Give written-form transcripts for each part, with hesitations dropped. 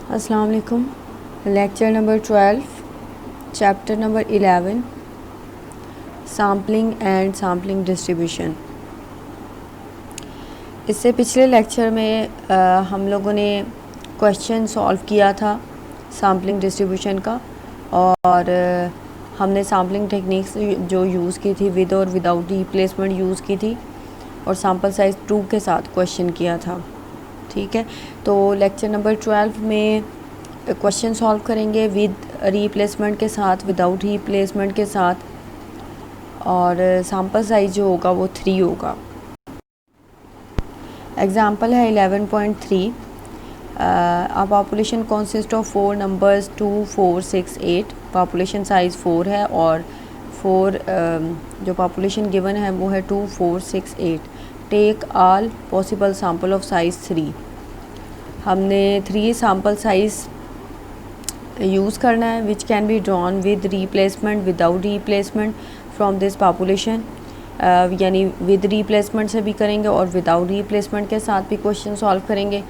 अस्सलाम वालेकुम। Lecture number 12, chapter number 11, sampling and sampling distribution. इससे पिछले लेक्चर में हम लोगों ने क्वेश्चन सॉल्व किया था सैम्पलिंग डिस्ट्रीब्यूशन का, और हमने सैम्पलिंग टेक्निक्स जो यूज़ की थी विद और विदाउट रिप्लेसमेंट यूज़ की थी, और सैम्पल साइज़ 2 के साथ क्वेश्चन किया था। ठीक है, तो लेक्चर नंबर 12 में क्वेश्चन सॉल्व करेंगे विद रिप्लेसमेंट के साथ, विदाउट रिप्लेसमेंट के साथ, और सैम्पल साइज़ जो होगा वो 3 होगा। एग्ज़ाम्पल है 11.3। A population consist of 4 numbers 2, 4, 6, 8। Population size 4 है और 4 जो पॉपुलेशन गिवन है वो है 2, 4, 6, 8। Take all possible sample of size 3। हमने 3 सैम्पल साइज़ यूज़ करना है which can be drawn with replacement, without replacement from this population. यानी विद रिप्लेसमेंट से भी करेंगे और विदाउट रिप्लेसमेंट के साथ भी क्वेश्चन सॉल्व करेंगे,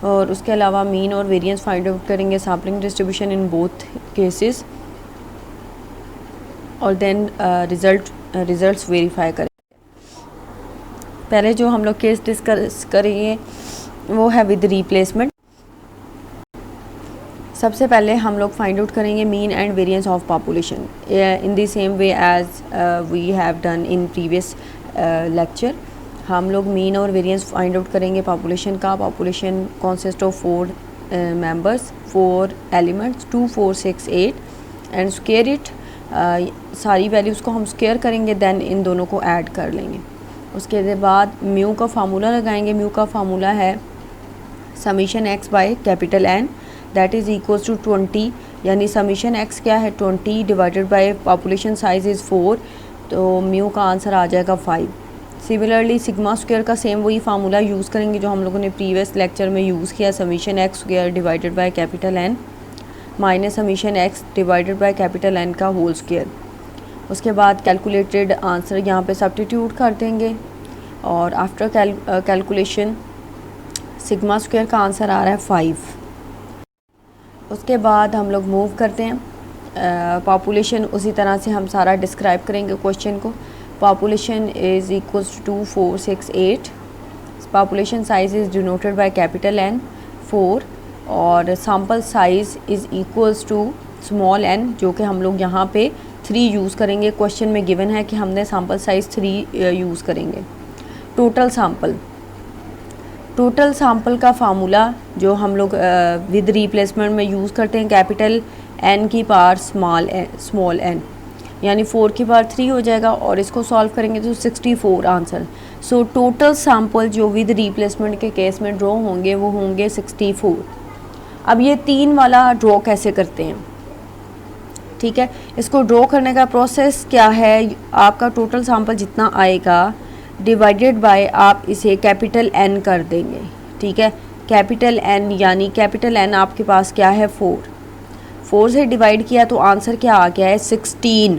और उसके अलावा मीन और वेरिएंस फाइंड आउट करेंगे, sampling distribution in both cases, और देन रिज़ल्ट्स वेरीफाई करेंगे। पहले जो हम लोग केस डिस्कस करेंगे वो है विद रिप्लेसमेंट। सबसे पहले हम लोग फाइंड आउट करेंगे mean and variance of population in the same way as we have done in previous lecture. हम लोग मीन और वेरिएंस फाइंड आउट करेंगे पॉपुलेशन का। Population consist of 4 members, 4 elements 2, 4, 6, 8 and square it. सारी values को हम square करेंगे, then in दोनों को ऐड कर लेंगे। उसके बाद म्यू का फार्मूला लगाएंगे। म्यू का फार्मूला है summation x by capital N, that is equals to 20। यानी समीशन एक्स क्या है 20 divided by population size is 4, तो म्यू का आंसर आ जाएगा 5। सिमिलरली सिग्मा स्क्वायर का सेम वही फार्मूला यूज़ करेंगे जो हम लोगों ने प्रीवियस लेक्चर में यूज़ किया, summation x square divided by capital N minus summation x divided by capital N का होल स्क्वायर। उसके बाद कैलकुलेटेड आंसर यहाँ पे सब्स्टिट्यूट कर देंगे, और आफ्टर कैलकुलेशन सिग्मा स्क्वायर का आंसर आ रहा है 5। उसके बाद हम लोग मूव करते हैं पॉपुलेशन। उसी तरह से हम सारा डिस्क्राइब करेंगे क्वेश्चन को। Population is equals to 2, 4, 6, 8। Population size is denoted by capital N 4, और sample size is equals to small n, जो कि हम लोग यहाँ पे 3 यूज़ करेंगे। क्वेश्चन में गिवन है कि हमने सैम्पल साइज़ 3 यूज़ करेंगे। टोटल सैम्पल का फार्मूला जो हम लोग विद रिप्लेसमेंट में यूज़ करते हैं, कैपिटल एन की पावर स्मॉल एन, यानी 4 की पावर 3 हो जाएगा, और इसको सॉल्व करेंगे तो 64 आंसर। सो टोटल सैम्पल जो विद रिप्लेसमेंट के केस में ड्रॉ होंगे वो होंगे 64। अब ये 3 वाला ड्रॉ कैसे करते हैं, ठीक है। इसको ड्रॉ करने का प्रोसेस क्या है, आपका टोटल सैम्पल जितना आएगा डिवाइडेड बाय आप इसे कैपिटल एन कर देंगे, ठीक है। कैपिटल एन यानी कैपिटल एन आपके पास क्या है 4 से डिवाइड किया तो आंसर क्या आ गया है 16,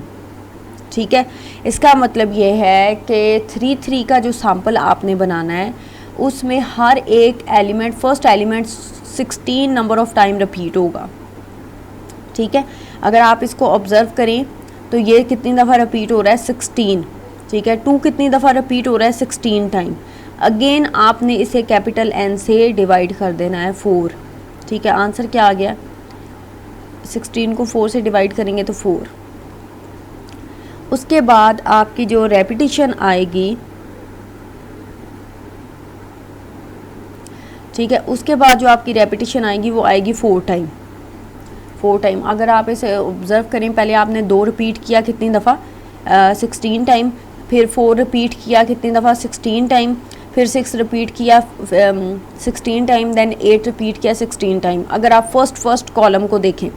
ठीक है। इसका मतलब ये है कि 3 का जो सैम्पल आपने बनाना है उसमें हर एक element, first element 16 number of time repeat होगा, ठीक है। अगर आप इसको ऑब्ज़र्व करें तो ये कितनी दफ़ा रिपीट हो रहा है 16, ठीक है। 2 कितनी दफ़ा रिपीट हो रहा है 16 टाइम। अगेन आपने इसे कैपिटल एन से डिवाइड कर देना है 4, ठीक है। आंसर क्या आ गया, 16 को 4 से डिवाइड करेंगे तो 4। उसके बाद आपकी जो रेपिटिशन आएगी, ठीक है, उसके बाद जो आपकी रेपिटिशन आएगी वो आएगी 4 टाइम। अगर आप इसे ऑब्ज़र्व करें, पहले आपने 2 रिपीट किया कितनी दफ़ा 16 टाइम, फिर 4 रिपीट किया कितनी दफ़ा 16 टाइम, फिर 6 रिपीट किया 16 टाइम, देन 8 रिपीट किया 16 टाइम। अगर आप फर्स्ट कॉलम को देखें,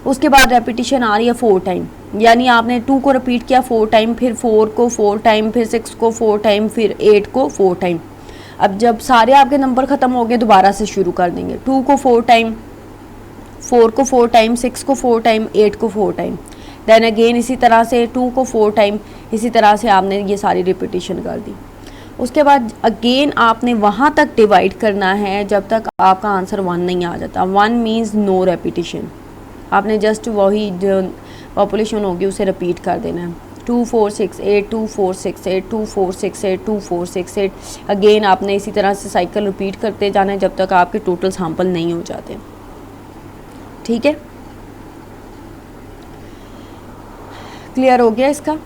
उसके बाद रेपिटिशन आ रही है 4 टाइम, यानी आपने 2 को रिपीट किया 4 टाइम, फिर 4 को 4 टाइम, फिर 6 को 4 टाइम, फिर 8 को 4 टाइम। अब जब सारे आपके नंबर ख़त्म हो गए दोबारा से शुरू कर देंगे। 2 को 4 टाइम, 4 को 4 टाइम, 6 को 4 टाइम, 8 को 4 टाइम, देन अगेन इसी तरह से 2 को 4 टाइम, इसी तरह से आपने ये सारी रिपीटिशन कर दी। उसके बाद अगेन आपने वहाँ तक डिवाइड करना है जब तक आपका आंसर 1 नहीं आ जाता। 1 मीन्स नो रेपिटेशन, आपने जस्ट वही जो पॉपुलेशन होगी उसे रिपीट कर देना है। 2468 2468 2468 2468, अगेन आपने इसी तरह से साइकिल रिपीट करते जाना है जब तक आपके टोटल सैंपल नहीं हो जाते। ठीक है, क्लियर हो गया इसका।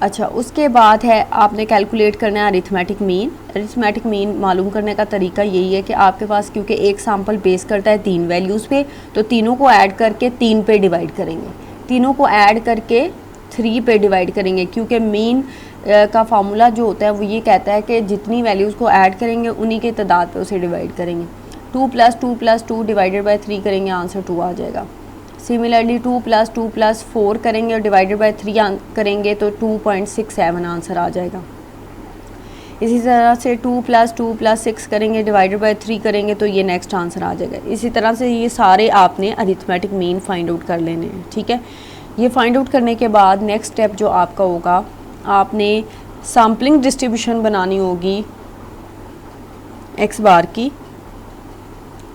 अच्छा, उसके बाद है आपने कैलकुलेट करना है अरिथमेटिक मीन। अरिथमेटिक मीन मालूम करने का तरीका यही है कि आपके पास क्योंकि एक सैंपल बेस करता है 3 वैल्यूज़ पे, तो तीनों को ऐड करके 3 पे डिवाइड करेंगे, तीनों को ऐड करके 3 पे डिवाइड करेंगे, क्योंकि मीन का फार्मूला जो होता है वो ये कहता है कि जितनी वैल्यूज़ को ऐड करेंगे उन्हीं के तादाद पे उसे डिवाइड करेंगे। 2 + 2 + 2 डिवाइडेड बाई 3 करेंगे, आंसर 2 आ जाएगा। सिमिलरली 2 + 2 + 4 करेंगे और डिवाइडेड बाई 3 करेंगे तो 2.67 आंसर आ जाएगा। इसी तरह से 2 + 2 + 6 करेंगे, डिवाइडेड बाई 3 करेंगे तो ये नेक्स्ट आंसर आ जाएगा। इसी तरह से ये सारे आपने अरिथमेटिक मीन फाइंड आउट कर लेने हैं। ठीक है, ये फाइंड आउट करने के बाद नेक्स्ट स्टेप जो आपका होगा, आपने सैम्पलिंग डिस्ट्रीब्यूशन बनानी होगी x बार की,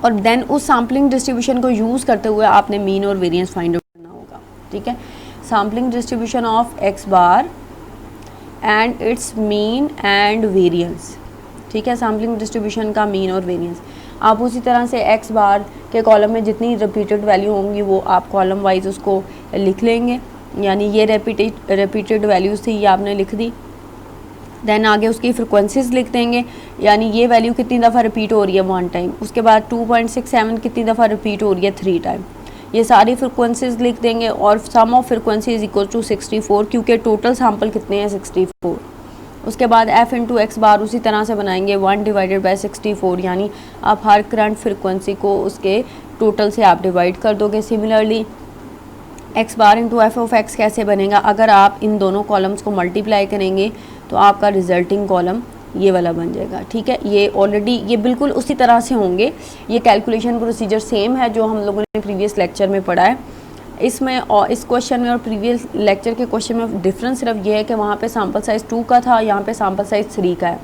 और देन उस सैम्पलिंग डिस्ट्रीब्यूशन को यूज़ करते हुए आपने मीन और वेरिएंस फाइंड आउट करना होगा। ठीक है, sampling distribution of x bar and it's mean and variance. ठीक है, सैम्पलिंग डिस्ट्रीब्यूशन का मीन और वेरिएंस आप उसी तरह से x बार के कॉलम में जितनी रिपीटेड वैल्यू होंगी वो आप कॉलम वाइज उसको लिख लेंगे, यानी ये रिपीटेड वैल्यूज़ थी ये आपने लिख दी। देन आगे उसकी फ्रिक्वेंसीज लिख देंगे, यानी ये वैल्यू कितनी दफ़ा रिपीट हो रही है 1 टाइम, उसके बाद 2.67 कितनी दफ़ा रिपीट हो रही है 3 टाइम, ये सारी फ्रिक्वेंसीज लिख देंगे। और sum of frequency is equal to 64, क्योंकि टोटल सैम्पल कितने हैं 64। उसके बाद f इंटू एक्स बार उसी तरह से बनाएंगे 1 डिवाइडेड बाई 64, यानी आप हर करंट फ्रिक्वेंसी को उसके टोटल से आप डिवाइड कर दोगे। Similarly x bar into F of x कैसे बनेगा, अगर आप इन दोनों कॉलम्स को मल्टीप्लाई करेंगे तो आपका रिजल्टिंग कॉलम ये वाला बन जाएगा। ठीक है, ये ऑलरेडी ये बिल्कुल उसी तरह से होंगे, ये कैलकुलेशन प्रोसीजर सेम है जो हम लोगों ने प्रीवियस लेक्चर में पढ़ा है। इसमें और इस क्वेश्चन में और प्रीवियस लेक्चर के क्वेश्चन में डिफरेंस सिर्फ ये है कि वहाँ पे सैम्पल साइज़ 2 का था, यहाँ पे सैम्पल साइज़ 3 का है।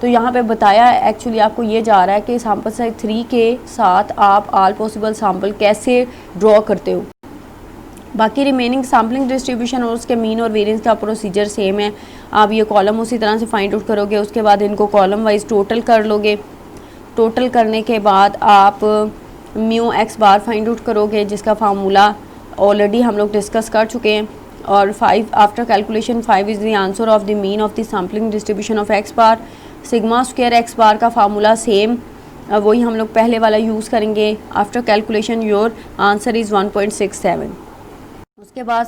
तो यहाँ पे बताया एक्चुअली आपको ये जा रहा है कि सैम्पल साइज़ 3 के साथ आप ऑल पॉसिबल सैम्पल कैसे ड्रॉ करते हो। बाकी रिमेनिंग सैम्पलिंग डिस्ट्रीब्यूशन और उसके मीन और वेरिएंस का प्रोसीजर सेम है। आप ये कॉलम उसी तरह से फाइंड आउट करोगे, उसके बाद इनको कॉलम वाइज टोटल कर लोगे। टोटल करने के बाद आप म्यू एक्स बार फाइंड आउट करोगे, जिसका फार्मूला ऑलरेडी हम लोग डिस्कस कर चुके हैं। और 5 after calculation 5 is the answer of the mean of the sampling distribution of X bar. Sigma square x bar का फार्मूला सेम, वही हम लोग पहले वाला यूज़ करेंगे। After calculation your answer is 1.67। उसके बाद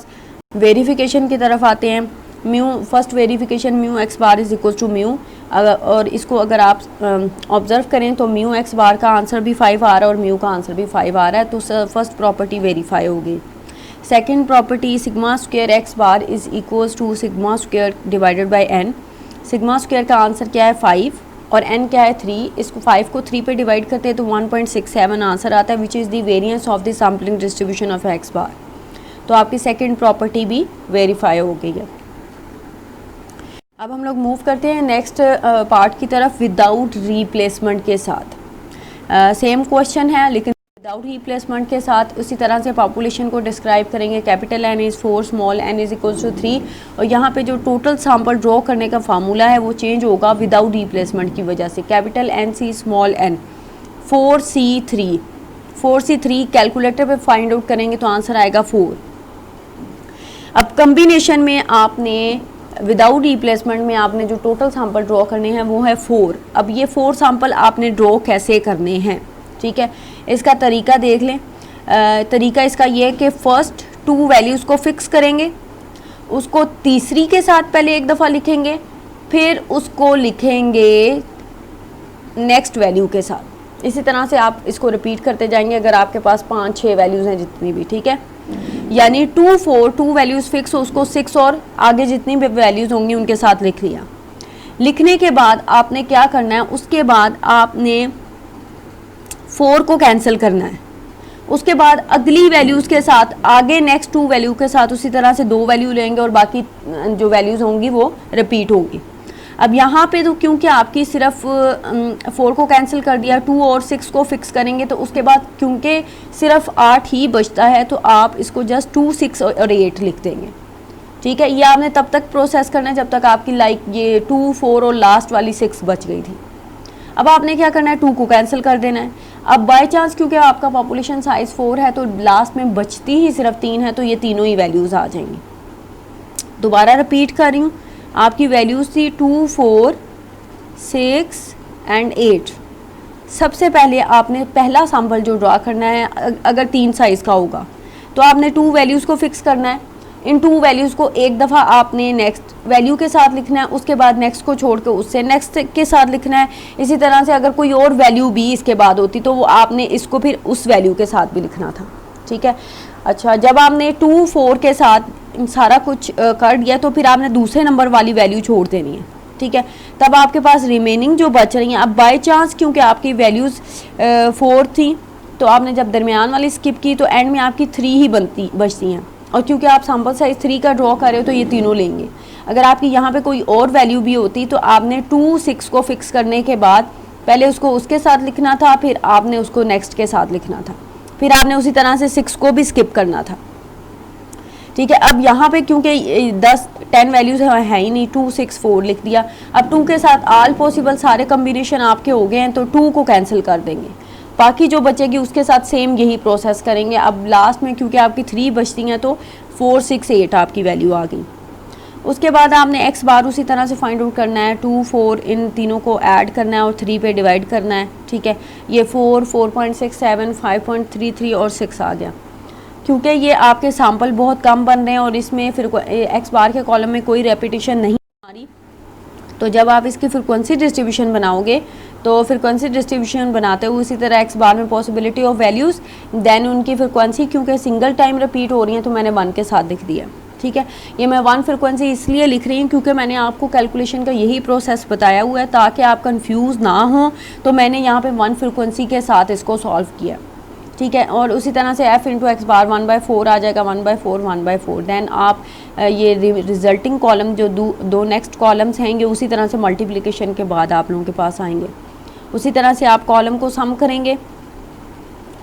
वेरिफिकेशन की तरफ आते हैं। Mu first verification mu x bar is equal to mu, और इसको अगर आप ऑब्ज़र्व करें तो म्यू एक्स बार का आंसर भी 5 आ रहा है और म्यू का आंसर भी 5 आ रहा है, तो फर्स्ट प्रॉपर्टी वेरीफाई होगी। Second property sigma square x bar is equals to sigma square divided by n. Sigma square का आंसर क्या है 5 और n क्या है 3। इसको 5 को 3 पे डिवाइड करते हैं तो 1.67 आंसर आता है, which is the variance of the sampling distribution of X bar. तो आपकी सेकंड प्रॉपर्टी भी वेरीफाई हो गई है। अब हम लोग मूव करते हैं नेक्स्ट पार्ट की तरफ विदाउट रिप्लेसमेंट के साथ। सेम क्वेश्चन है लेकिन विदाउट रिप्लेसमेंट के साथ उसी तरह से पॉपुलेशन को डिस्क्राइब करेंगे। Capital N is 4, small n is equals to 3, और यहाँ पे जो टोटल सैम्पल ड्रॉ करने का फार्मूला है वो चेंज होगा विदाउट रिप्लेसमेंट की वजह से। Capital NC small n 4C3 4C3 calculator पे फाइंड आउट करेंगे तो आंसर आएगा 4। अब कम्बिनेशन में आपने विदाउट रिप्लेसमेंट में आपने जो टोटल सैंपल ड्रॉ करने हैं वो है 4। अब ये 4 सैंपल आपने ड्रॉ कैसे करने हैं, ठीक है, इसका तरीका देख लें। तरीका इसका ये है कि फ़र्स्ट 2 वैल्यूज़ को फिक्स करेंगे, उसको तीसरी के साथ पहले एक दफ़ा लिखेंगे, फिर उसको लिखेंगे नेक्स्ट वैल्यू के साथ। इसी तरह से आप इसको रिपीट करते जाएंगे अगर आपके पास 5-6 वैल्यूज़ हैं जितनी भी, ठीक है। यानी 2 4 2 वैल्यूज़ फिक्स, उसको 6 और आगे जितनी भी वैल्यूज़ होंगी उनके साथ लिख लिया। लिखने के बाद आपने क्या करना है, उसके बाद आपने 4 को कैंसिल करना है। उसके बाद अगली वैल्यूज़ के साथ आगे नेक्स्ट 2 वैल्यू के साथ उसी तरह से 2 वैल्यू लेंगे और बाकी जो वैल्यूज़ होंगी वो रिपीट होंगी। अब यहाँ पे तो क्योंकि आपकी सिर्फ 4 को कैंसिल कर दिया, 2 और 6 को फिक्स करेंगे, तो उसके बाद क्योंकि सिर्फ 8 ही बचता है तो आप इसको जस्ट 2, 6 और 8 लिख देंगे। ठीक है, ये आपने तब तक प्रोसेस करना है जब तक आपकी ये 2, 4 और लास्ट वाली 6 बच गई थी। अब आपने क्या करना है, 2 को कैंसिल कर देना है। अब बाय चांस क्योंकि आपका पॉपुलेशन साइज 4 है तो लास्ट में बचती ही सिर्फ 3 है, तो ये तीनों ही वैल्यूज़ आ जाएंगी। दोबारा रिपीट कर रही हूँ, आपकी वैल्यूज़ थी 2, 4, 6 एंड 8। सबसे पहले आपने पहला सैम्पल जो ड्रा करना है, अगर 3 साइज़ का होगा तो आपने 2 वैल्यूज़ को फिक्स करना है। इन 2 वैल्यूज़ को एक दफ़ा आपने नेक्स्ट वैल्यू के साथ लिखना है, उसके बाद नेक्स्ट को छोड़ के उससे नेक्स्ट के साथ लिखना है। इसी तरह से अगर कोई और वैल्यू भी इसके बाद होती तो वो आपने इसको फिर उस वैल्यू के साथ भी लिखना था। ठीक है, अच्छा, जब आपने 2, 4 के साथ सारा कुछ कर दिया तो फिर आपने दूसरे नंबर वाली वैल्यू छोड़ देनी है। ठीक है, तब आपके पास रिमेनिंग जो बच रही हैं, अब बाय चांस क्योंकि आपकी वैल्यूज़ 4 थी तो आपने जब दरमियान वाली स्किप की तो एंड में आपकी 3 ही बचती हैं, और क्योंकि आप सैम्पल साइज 3 का ड्रॉ कर रहे हो तो ये तीनों लेंगे। अगर आपकी यहाँ पे कोई और वैल्यू भी होती तो आपने 2, 6 को फिक्स करने के बाद पहले उसको उसके साथ लिखना था, फिर आपने उसको नेक्स्ट के साथ लिखना था, फिर आपने उसी तरह से 6 को भी स्किप करना था। ठीक है, अब यहाँ पे क्योंकि 10 वैल्यूज़ है ही नहीं, 2, 6, 4 लिख दिया। अब 2 के साथ ऑल पॉसिबल सारे कम्बिनेशन आपके हो गए हैं तो 2 को कैंसिल कर देंगे, बाकी जो बचेगी उसके साथ सेम यही प्रोसेस करेंगे। अब लास्ट में क्योंकि आपकी 3 बचती हैं तो 4, 6, 8 आपकी वैल्यू आ गई। उसके बाद आपने x बार उसी तरह से फाइंड आउट करना है, 2, 4 इन तीनों को ऐड करना है और 3 पे डिवाइड करना है। ठीक है, ये 4, 4.67, 5.33 और 6 आ गया। क्योंकि ये आपके सैम्पल बहुत कम बन रहे हैं और इसमें फिर x बार के कॉलम में कोई रेपिटेशन नहीं आ रही, तो जब आप इसकी फ्रीक्वेंसी डिस्ट्रीब्यूशन बनाओगे तो फ्रीक्वेंसी डिस्ट्रीब्यूशन बनाते हुए उसी तरह x बार में पॉसिबिलिटी ऑफ वैल्यूज़, देन उनकी फ्रीक्वेंसी क्योंकि सिंगल टाइम रिपीट हो रही है तो मैंने 1 के साथ लिख दिया। ठीक है, ये मैं 1 फ्रीक्वेंसी इसलिए लिख रही हूँ क्योंकि मैंने आपको कैलकुलेशन का यही प्रोसेस बताया हुआ है ताकि आप कंफ्यूज ना हो, तो मैंने यहाँ पे 1 फ्रीक्वेंसी के साथ इसको सॉल्व किया। ठीक है, और उसी तरह से f इंटू एक्स बार 1/4 आ जाएगा, 1/4, 1/4। देन आप ये रिजल्टिंग कॉलम जो दो नेक्स्ट कॉलम्स हैंगे उसी तरह से मल्टीप्लिकेशन के बाद आप लोगों के पास आएंगे। उसी तरह से आप कॉलम को सम करेंगे,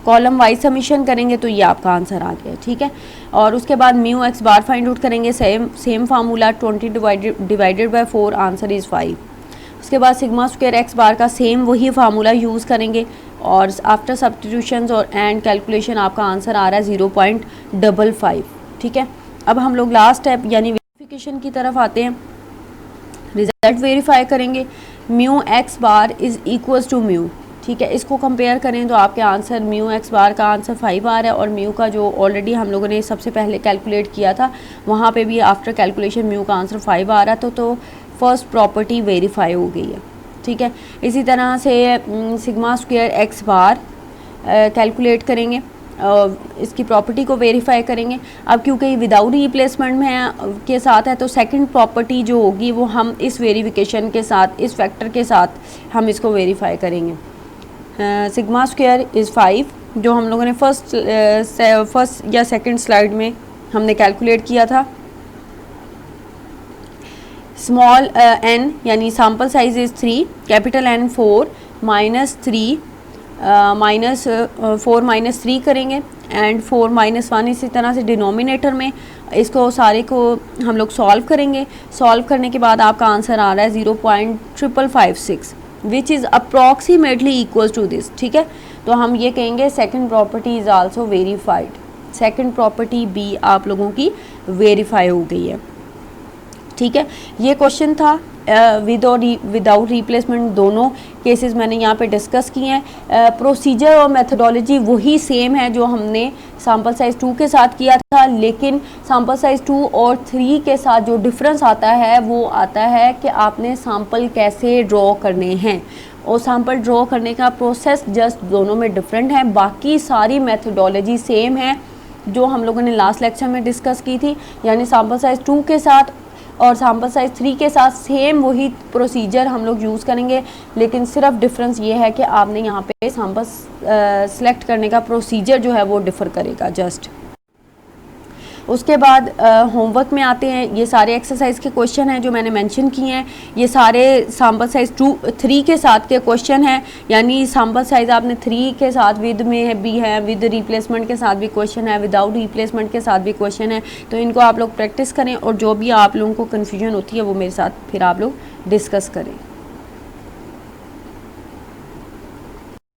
कॉलम वाइज समीशन करेंगे तो ये आपका आंसर आ गया। ठीक है, और उसके बाद म्यू एक्स बार फाइंड आउट करेंगे, same formula 20 divided bye 4, answer is 5। उसके बाद सिग्मा स्क्वायर एक्स बार का सेम वही फार्मूला यूज़ करेंगे और आफ्टर सब्स्टिट्यूशंस और एंड कैलकुलेशन आपका आंसर आ रहा है 0.55। ठीक है, अब हम लोग लास्ट स्टेप यानी वेरिफिकेशन की तरफ आते हैं। रिजल्ट वेरीफाई करेंगे, mu x bar is equals to mu. ठीक है, इसको कंपेयर करें तो आपके आंसर म्यू एक्स बार का आंसर 5 आ रहा है और म्यू का जो ऑलरेडी हम लोगों ने सबसे पहले कैलकुलेट किया था वहाँ पे भी आफ्टर कैलकुलेशन म्यू का आंसर 5 आ रहा था, तो फर्स्ट प्रॉपर्टी वेरीफाई हो गई है। ठीक है, इसी तरह से सिग्मा स्क्वायर एक्स बार कैलकुलेट करेंगे, इसकी प्रॉपर्टी को वेरीफाई करेंगे। अब क्योंकि विदाउट रिप्लेसमेंट में के साथ है तो सेकंड प्रॉपर्टी जो होगी वो हम इस वेरिफिकेशन के साथ, इस फैक्टर के साथ हम इसको वेरीफाई करेंगे। सिग्मा स्क्वायर इज़ 5 जो हम लोगों ने फर्स्ट या सेकंड स्लाइड में हमने कैलकुलेट किया था। स्मॉल n यानी sample size is 3, capital N 4, -4 -3 करेंगे एंड 4 -1 इसी तरह से डिनोमिनेटर में इसको सारे को हम लोग सॉल्व करेंगे। सॉल्व करने के बाद आपका आंसर आ रहा है 0.5556 which is approximately equal to this. ठीक है, तो हम ये कहेंगे second property is also verified, second property भी आप लोगों की वेरीफाई हो गई है। ठीक है, ये क्वेश्चन था विद और विदाउट रिप्लेसमेंट, दोनों केसेस मैंने यहाँ पे डिस्कस किए हैं। प्रोसीजर और मेथडोलॉजी वही सेम है जो हमने सैम्पल साइज़ 2 के साथ किया था, लेकिन सैम्पल साइज़ 2 और 3 के साथ जो डिफरेंस आता है वो आता है कि आपने सैम्पल कैसे ड्रॉ करने हैं, और सैम्पल ड्रॉ करने का प्रोसेस जस्ट दोनों में डिफरेंट है। बाकी सारी मेथडोलॉजी सेम है जो हम लोगों ने लास्ट लेक्चर में डिस्कस की थी, यानी सैम्पल साइज़ 2 के साथ और सैम्पल साइज़ 3 के साथ सेम वही प्रोसीजर हम लोग यूज़ करेंगे, लेकिन सिर्फ डिफरेंस ये है कि आपने यहाँ पे सैम्पल सेलेक्ट करने का प्रोसीजर जो है वो डिफ़र करेगा जस्ट। उसके बाद होमवर्क में आते हैं। ये सारे एक्सरसाइज के क्वेश्चन हैं जो मैंने मेंशन किए हैं, ये सारे सैंपल साइज 3 के साथ के क्वेश्चन हैं, यानी सैंपल साइज आपने 3 के साथ विद में भी है, विद रिप्लेसमेंट के साथ भी क्वेश्चन है, विदाउट रिप्लेसमेंट के साथ भी क्वेश्चन है। तो इनको आप लोग प्रैक्टिस करें और जो भी आप लोगों को कन्फ्यूजन होती है वो मेरे साथ फिर आप लोग डिस्कस करें।